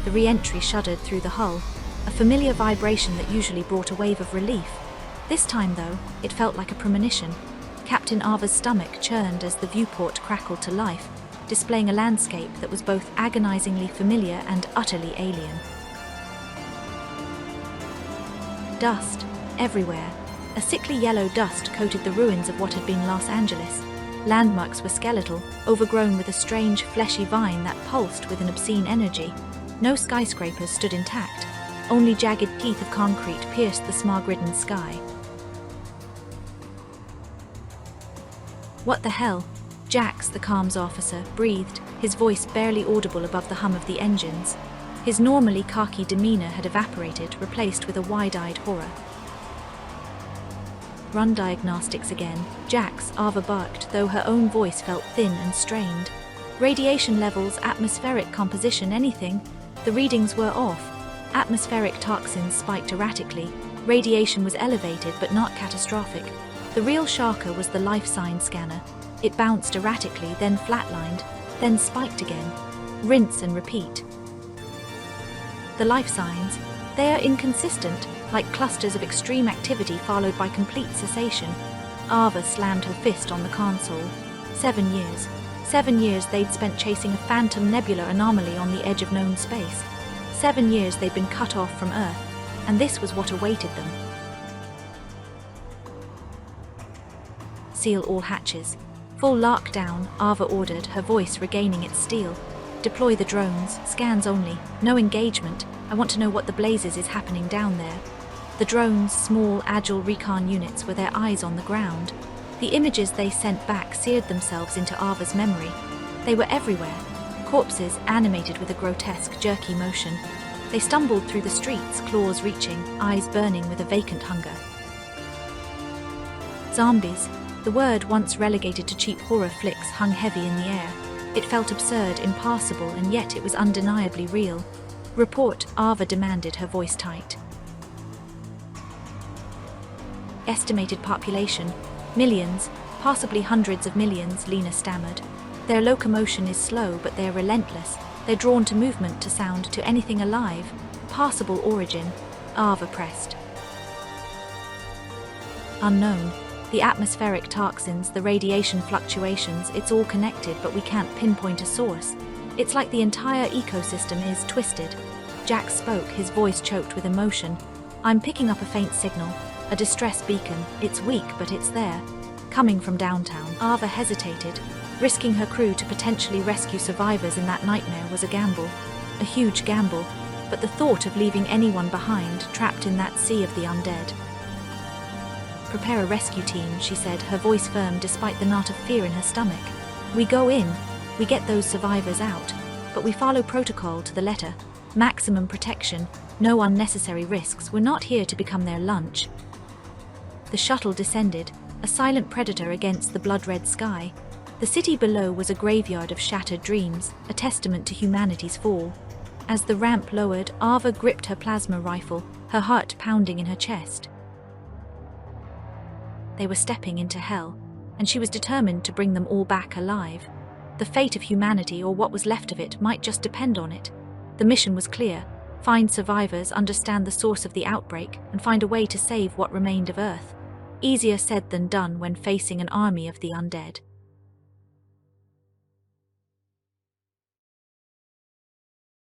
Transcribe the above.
The re-entry shuddered through the hull, a familiar vibration that usually brought a wave of relief. This time, though, it felt like a premonition. Captain Ava's stomach churned as the viewport crackled to life, displaying a landscape that was both agonizingly familiar and utterly alien. Dust, everywhere. A sickly yellow dust coated the ruins of what had been Los Angeles. Landmarks were skeletal, overgrown with a strange, fleshy vine that pulsed with an obscene energy. No skyscrapers stood intact. Only jagged teeth of concrete pierced the smog-ridden sky. "What the hell?" Jax, the comms officer, breathed, his voice barely audible above the hum of the engines. His normally cocky demeanor had evaporated, replaced with a wide-eyed horror. "Run diagnostics again," Jax, Ava barked, though her own voice felt thin and strained. "Radiation levels, atmospheric composition, anything." The readings were off. Atmospheric toxins spiked erratically. Radiation was elevated but not catastrophic. The real shocker was the life sign scanner. It bounced erratically, then flatlined, then spiked again. Rinse and repeat. The life signs, they are inconsistent, like clusters of extreme activity followed by complete cessation. Ava slammed her fist on the console. 7 years. 7 years they'd spent chasing a phantom nebula anomaly on the edge of known space. 7 years they'd been cut off from Earth, and this was what awaited them. "Seal all hatches." "Full lockdown," Ava ordered, her voice regaining its steel. "Deploy the drones, scans only, no engagement. I want to know what the blazes is happening down there." The drones, small, agile recon units, were their eyes on the ground. The images they sent back seared themselves into Ava's memory. They were everywhere. Corpses animated with a grotesque, jerky motion. They stumbled through the streets, claws reaching, eyes burning with a vacant hunger. Zombies. The word, once relegated to cheap horror flicks, hung heavy in the air. It felt absurd, impossible, and yet it was undeniably real. "Report," Ava demanded, her voice tight. "Estimated population. Millions, possibly hundreds of millions," Lena stammered. "Their locomotion is slow, but they're relentless. They're drawn to movement, to sound, to anything alive. Possible origin," Ava pressed. "Unknown. The atmospheric toxins, the radiation fluctuations, it's all connected, but we can't pinpoint a source. It's like the entire ecosystem is twisted." Jax spoke, his voice choked with emotion. "I'm picking up a faint signal, a distress beacon. It's weak, but it's there. Coming from downtown." Ava hesitated. Risking her crew to potentially rescue survivors in that nightmare was a gamble. A huge gamble, but the thought of leaving anyone behind, trapped in that sea of the undead. "Prepare a rescue team," she said, her voice firm despite the knot of fear in her stomach. "We go in, we get those survivors out, but we follow protocol to the letter. Maximum protection, no unnecessary risks. We're not here to become their lunch." The shuttle descended, a silent predator against the blood-red sky. The city below was a graveyard of shattered dreams, a testament to humanity's fall. As the ramp lowered, Ava gripped her plasma rifle, her heart pounding in her chest. They were stepping into hell, and she was determined to bring them all back alive. The fate of humanity, or what was left of it, might just depend on it. The mission was clear: find survivors, understand the source of the outbreak, and find a way to save what remained of Earth. Easier said than done when facing an army of the undead.